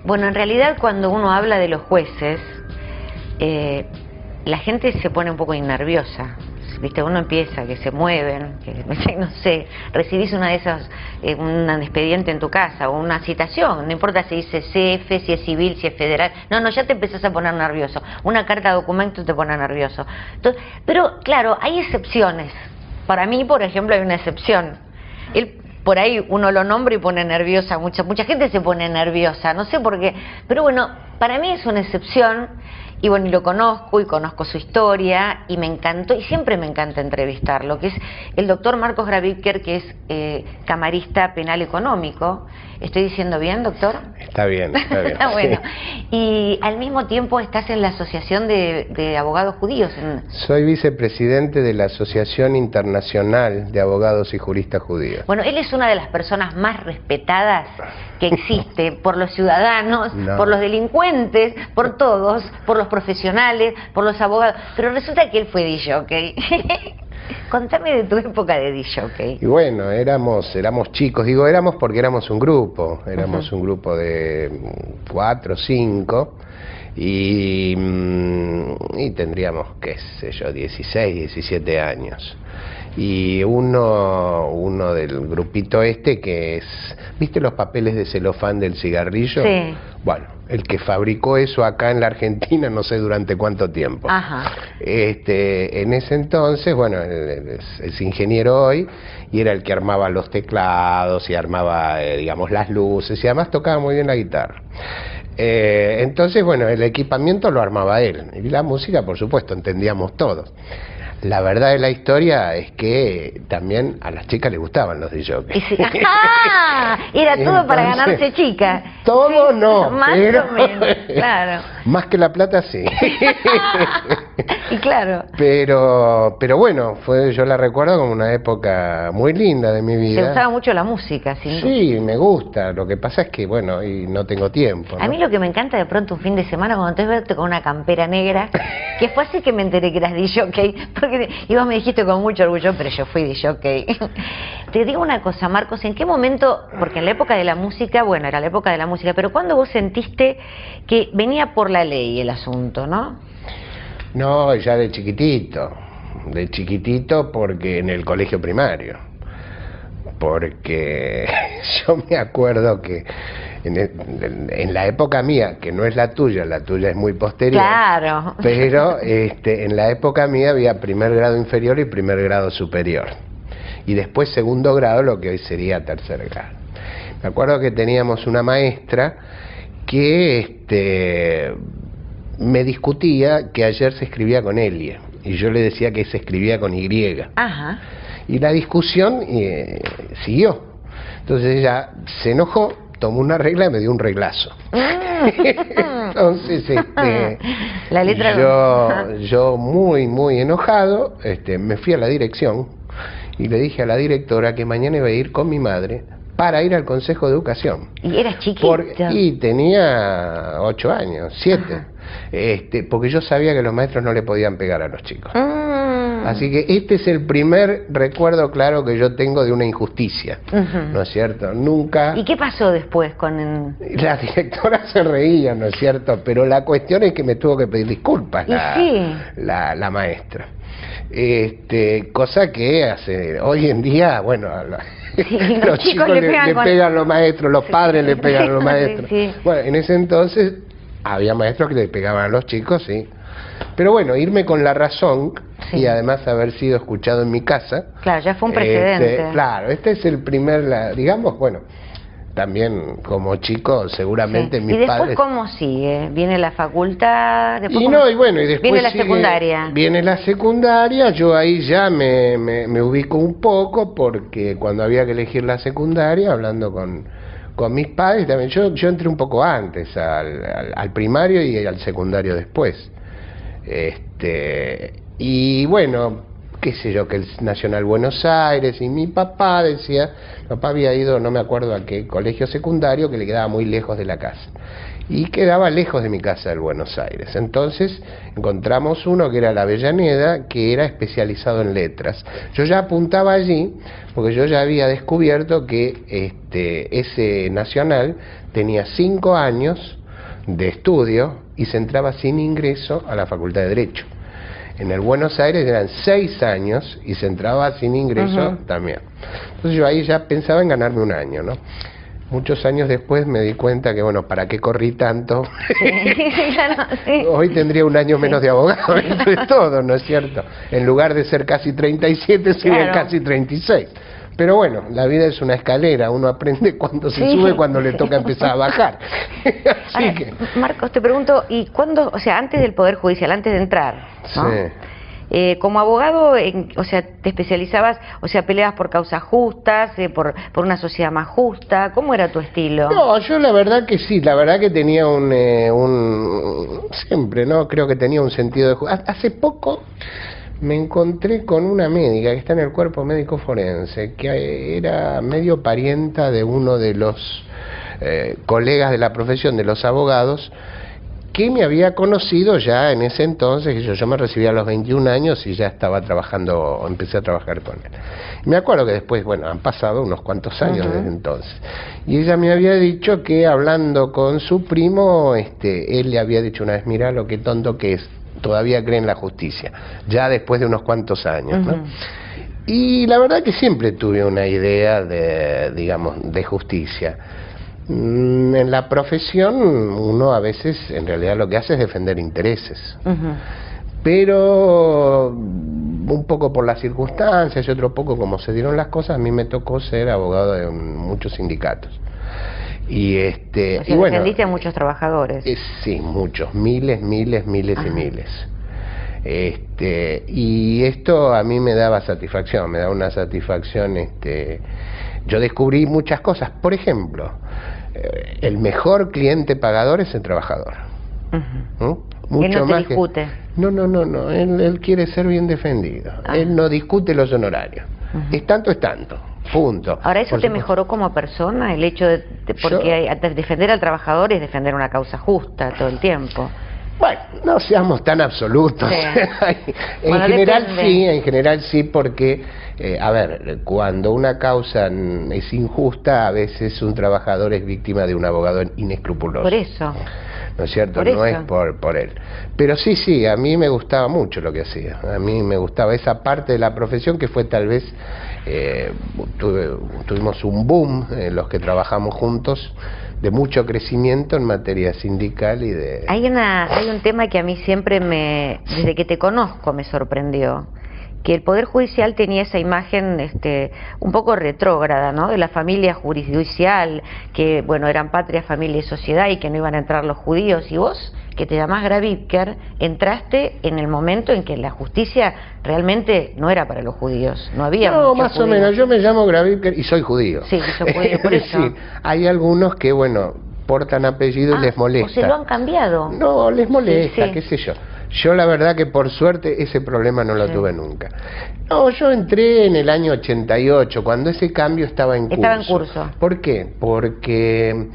Bueno, en realidad cuando uno habla de los jueces, la gente se pone un poco nerviosa. ¿Viste? Uno empieza, que se mueven, que no sé, recibís una de esas, un expediente en tu casa o una citación, no importa si dice CF, si es civil, si es federal, no, ya te empezás a poner nervioso, una carta de documento te pone nervioso. Entonces, pero claro, hay excepciones. Para mí, por ejemplo, hay una excepción. Por ahí uno lo nombra y pone nerviosa, mucha gente se pone nerviosa, no sé por qué, pero bueno, para mí es una excepción. Y bueno, y lo conozco, y conozco su historia, y me encantó, y siempre me encanta entrevistarlo, que es el doctor Marcos Gravíker, que es camarista penal económico. ¿Estoy diciendo bien, doctor? Está bien, está bien. Está bueno. Y al mismo tiempo estás en la Asociación de Abogados Judíos. Soy vicepresidente de la Asociación Internacional de Abogados y Juristas Judíos. Bueno, él es una de las personas más respetadas que existe por los ciudadanos, por los delincuentes, por todos, por los profesionales, por los abogados. Pero resulta que él fue disjockey. Contame de tu época de disjockey. Y bueno, éramos chicos, digo éramos porque éramos un grupo, un grupo de 4 o 5 y tendríamos, qué sé yo, 16, 17 años. Y uno del grupito que es, ¿viste los papeles de celofán del cigarrillo? Sí. Bueno, el que fabricó eso acá en la Argentina, no sé durante cuánto tiempo. Ajá. En ese entonces, bueno, es ingeniero hoy, y era el que armaba los teclados y armaba, digamos, las luces, y además tocaba muy bien la guitarra. Entonces, bueno, el equipamiento lo armaba él, y la música, por supuesto, entendíamos todos. La verdad de la historia es que también a las chicas les gustaban los DJs. Sí. ¡Ah! Era todo. Entonces, para ganarse chicas. Todo sí, no. Más o menos, claro. Más que la plata, sí. Y claro. Pero bueno, yo la recuerdo como una época muy linda de mi vida. Te gustaba mucho la música, sin duda. Sí, me gusta. Lo que pasa es que, bueno, y no tengo tiempo, ¿no? A mí lo que me encanta de pronto un fin de semana cuando te verte con una campera negra, que fue así que me enteré que eras DJ, porque y vos me dijiste con mucho orgullo, pero yo fui DJ. Te digo una cosa, Marcos, ¿en qué momento, porque en la época de la música, bueno, era la época de la música, pero ¿cuándo vos sentiste que venía por la ley el asunto, no? No, ya de chiquitito porque en el colegio primario, porque yo me acuerdo que en la época mía, que no es la tuya es muy posterior, claro, pero en la época mía había primer grado inferior y primer grado superior, y después segundo grado, lo que hoy sería tercer grado. Me acuerdo que teníamos una maestra que me discutía que ayer se escribía con L, y yo le decía que se escribía con Y. Ajá. Y la discusión siguió. Entonces ella se enojó, tomó una regla y me dio un reglazo. Entonces la letra yo muy enojado, me fui a la dirección y le dije a la directora que mañana iba a ir con mi madre para ir al Consejo de Educación. ¿Y eras chiquito? Y tenía 8 años, 7. Porque yo sabía que los maestros no le podían pegar a los chicos. Así que este es el primer recuerdo claro que yo tengo de una injusticia, ¿no es cierto? Nunca... ¿Y qué pasó después con...? La directora se reía, ¿no es cierto? Pero la cuestión es que me tuvo que pedir disculpas la maestra. Cosa que hoy en día, bueno... Sí, los chicos le pegan a los maestros, los padres le pegan a los maestros. Bueno, en ese entonces había maestros que le pegaban a los chicos, sí. Pero bueno, irme con la razón y además haber sido escuchado en mi casa. Claro, ya fue un precedente. Claro, este es el primer, digamos, bueno, también como chico seguramente mis padres... ¿Y después cómo sigue? ¿Viene la facultad? Y después viene la secundaria. Viene la secundaria, yo ahí ya me ubico un poco, porque cuando había que elegir la secundaria, hablando con mis padres, también yo entré un poco antes al primario y al secundario después. Y bueno, qué sé yo, que el Nacional Buenos Aires, y mi papá decía, papá había ido, no me acuerdo a qué colegio secundario, que le quedaba muy lejos de la casa, y quedaba lejos de mi casa del Buenos Aires. Entonces encontramos uno que era la Avellaneda, que era especializado en letras. Yo ya apuntaba allí porque yo ya había descubierto que ese nacional tenía 5 años de estudio y se entraba sin ingreso a la Facultad de Derecho. En el Buenos Aires eran 6 años y se entraba sin ingreso también. Entonces yo ahí ya pensaba en ganarme un año, ¿no? Muchos años después me di cuenta que, bueno, ¿para qué corrí tanto? Sí, claro, sí. Hoy tendría un año menos de abogado, eso es todo, ¿no es cierto? En lugar de ser casi 37, serían casi 36. Pero bueno, la vida es una escalera, uno aprende cuando se sube, cuando le toca empezar a bajar. Así Ahora, que... Marcos, te pregunto, ¿y cuándo, o sea, antes del Poder Judicial, antes de entrar, ¿no? Sí. Como abogado, o sea, te especializabas, o sea, peleabas por causas justas, por una sociedad más justa, ¿cómo era tu estilo? No, yo la verdad que sí, la verdad que tenía siempre, ¿no? Creo que tenía un sentido de justicia. Hace poco me encontré con una médica que está en el cuerpo médico forense, que era medio parienta de uno de los colegas de la profesión de los abogados, que me había conocido ya en ese entonces, que yo me recibí a los 21 años y ya estaba trabajando, empecé a trabajar con él. Me acuerdo que después, bueno, han pasado unos cuantos años desde entonces. Y ella me había dicho que hablando con su primo, él le había dicho una vez, mirá lo que tonto que es, todavía cree en la justicia, ya después de unos cuantos años, ¿no? Y la verdad que siempre tuve una idea de, digamos, de justicia. En la profesión uno a veces en realidad lo que hace es defender intereses, pero un poco por las circunstancias y otro poco como se dieron las cosas, a mí me tocó ser abogado de muchos sindicatos. Y o sea, y bueno, defendiste a muchos trabajadores. Sí, muchos, miles y miles. Y esto a mí me daba satisfacción, me da una satisfacción. Yo descubrí muchas cosas. Por ejemplo, el mejor cliente pagador es el trabajador. Mucho Él no te más discute. No, él quiere ser bien defendido. Él no discute los honorarios. Es tanto, punto. Ahora, ¿eso te mejoró como persona? El hecho porque defender al trabajador es defender una causa justa todo el tiempo. Bueno, no seamos tan absolutos. Sí. En general sí, porque, a ver, cuando una causa es injusta, a veces un trabajador es víctima de un abogado inescrupuloso. Por eso. ¿No es cierto? No es por él. Pero sí, a mí me gustaba mucho lo que hacía. A mí me gustaba esa parte de la profesión que fue tal vez... tuvimos un boom en los que trabajamos juntos, de mucho crecimiento en materia sindical y de... Hay un tema que a mí siempre desde que te conozco me sorprendió, que el Poder Judicial tenía esa imagen un poco retrógrada, ¿no? De la familia judicial, que bueno, eran patria, familia y sociedad y que no iban a entrar los judíos. Y vos, que te llamás Gravíker, entraste en el momento en que la justicia realmente no era para los judíos, no había No, más judíos. o menos, yo me llamo Gravíker y soy judío. Sí, soy judío, por eso. Sí, hay algunos que, bueno, portan apellido y les molesta. ¿O se lo han cambiado? No, les molesta, Sí. qué sé yo. Yo la verdad que por suerte ese problema no lo tuve nunca. No, yo entré en el año 88, cuando ese cambio estaba en curso. Estaba en curso. ¿Por qué? Porque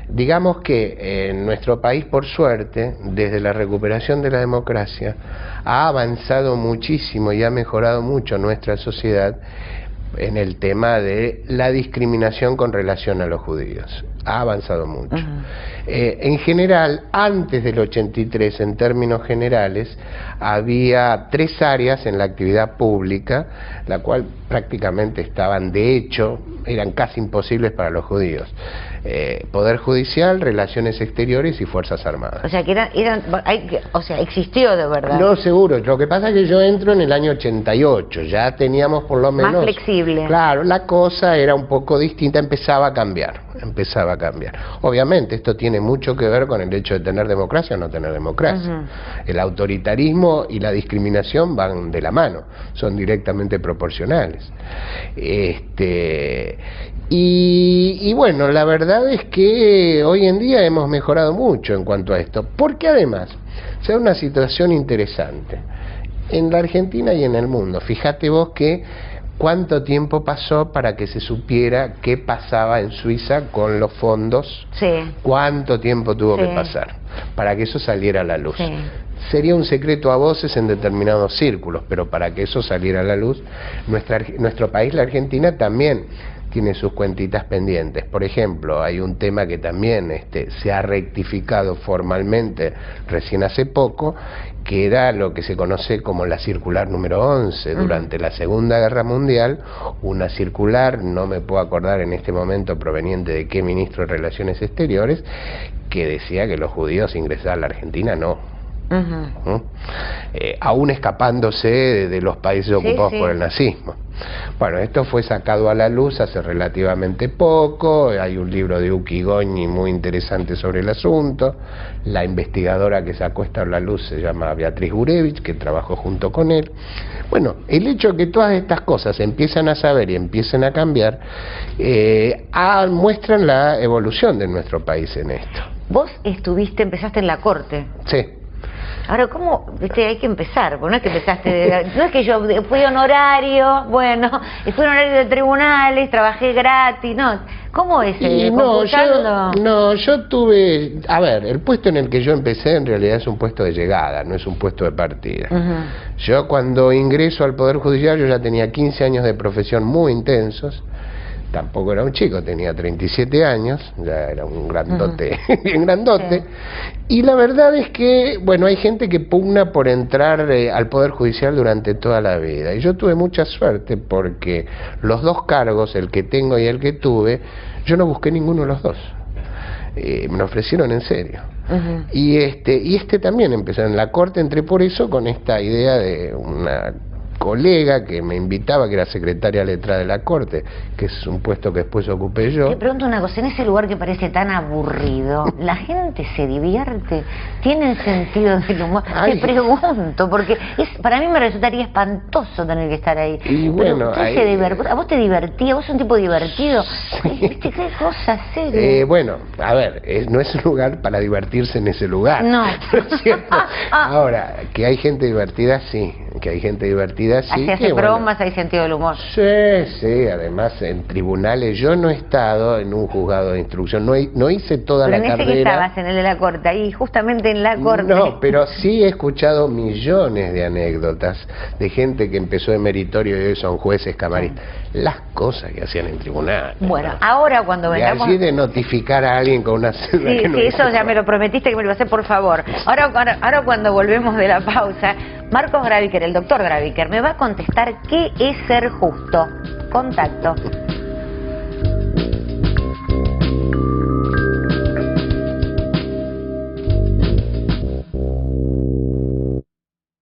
digamos que en nuestro país, por suerte, desde la recuperación de la democracia, ha avanzado muchísimo y ha mejorado mucho nuestra sociedad en el tema de la discriminación con relación a los judíos. Ha avanzado mucho. En general, antes del 83, en términos generales, había 3 áreas en la actividad pública, la cual prácticamente estaban, de hecho, eran casi imposibles para los judíos. Poder Judicial, Relaciones Exteriores y Fuerzas Armadas. O sea, que existió de verdad. No, seguro. Lo que pasa es que yo entro en el año 88, ya teníamos por lo menos... Más flexible. Claro, la cosa era un poco distinta, empezaba a cambiar. Obviamente, esto tiene mucho que ver con el hecho de tener democracia o no tener democracia. El autoritarismo y la discriminación van de la mano, son directamente proporcionales. Y bueno, la verdad es que hoy en día hemos mejorado mucho en cuanto a esto, porque además se da una situación interesante en la Argentina y en el mundo. Fíjate vos que ¿cuánto tiempo pasó para que se supiera qué pasaba en Suiza con los fondos? Sí. ¿Cuánto tiempo tuvo que pasar para que eso saliera a la luz? Sí. Sería un secreto a voces en determinados círculos, pero para que eso saliera a la luz, nuestro país, la Argentina, también tiene sus cuentitas pendientes. Por ejemplo, hay un tema que también se ha rectificado formalmente recién hace poco, que era lo que se conoce como la circular número 11. Durante la Segunda Guerra Mundial, una circular, no me puedo acordar en este momento proveniente de qué ministro de Relaciones Exteriores, que decía que los judíos ingresaban a la Argentina, no. Aún escapándose de los países ocupados por el nazismo. Bueno, esto fue sacado a la luz hace relativamente poco. Hay un libro de Uki Goñi muy interesante sobre el asunto. La investigadora que sacó esto a la luz se llama Beatriz Gurevich, que trabajó junto con él. Bueno, el hecho de que todas estas cosas se empiezan a saber y empiecen a cambiar muestran la evolución de nuestro país en esto. Vos empezaste en la corte. Sí. Ahora, ¿cómo? Hay que empezar, porque no es que empezaste, no es que yo fui honorario, bueno, fui honorario de tribunales, trabajé gratis, no. ¿Cómo es? Yo tuve, a ver, el puesto en el que yo empecé en realidad es un puesto de llegada, no es un puesto de partida. Yo cuando ingreso al Poder Judicial, yo ya tenía 15 años de profesión muy intensos. Tampoco era un chico, tenía 37 años, ya era un grandote, bien grandote. Y la verdad es que, bueno, hay gente que pugna por entrar al Poder Judicial durante toda la vida. Y yo tuve mucha suerte porque los dos cargos, el que tengo y el que tuve, yo no busqué ninguno de los dos. Me lo ofrecieron en serio. Y este también empezó en la corte, entré por eso con esta idea de una colega que me invitaba, que era secretaria letrada de la corte, que es un puesto que después ocupé yo. Te pregunto una cosa, en ese lugar que parece tan aburrido, ¿la gente se divierte? ¿Tienen sentido del humor? Te pregunto, porque para mí me resultaría espantoso tener que estar ahí. Y bueno, ¿a vos te divertía? ¿Vos sos un tipo divertido? Sí. ¿Viste qué cosa seria? Bueno, a ver, no es un lugar para divertirse en ese lugar. No. ¿Es cierto? Ahora, que hay gente divertida, sí. Que hay gente divertida, sí. Se hace bromas, hay sentido del humor. Sí, además en tribunales, yo no he estado en un juzgado de instrucción, no hice toda la carrera. Pero en ese que estabas, en el de la corte, ahí justamente en la corte. No, pero sí he escuchado millones de anécdotas de gente que empezó de meritorio y hoy son jueces, camaristas. Las cosas que hacían en tribunales. Bueno, ahora cuando vengamos... De allí de notificar a alguien con una cédula que no eso ya me lo prometiste que me lo ibas a hacer, por favor. Ahora cuando volvemos de la pausa, Marcos Graviker, el doctor Graviker, me va a contestar qué es ser justo. Contacto.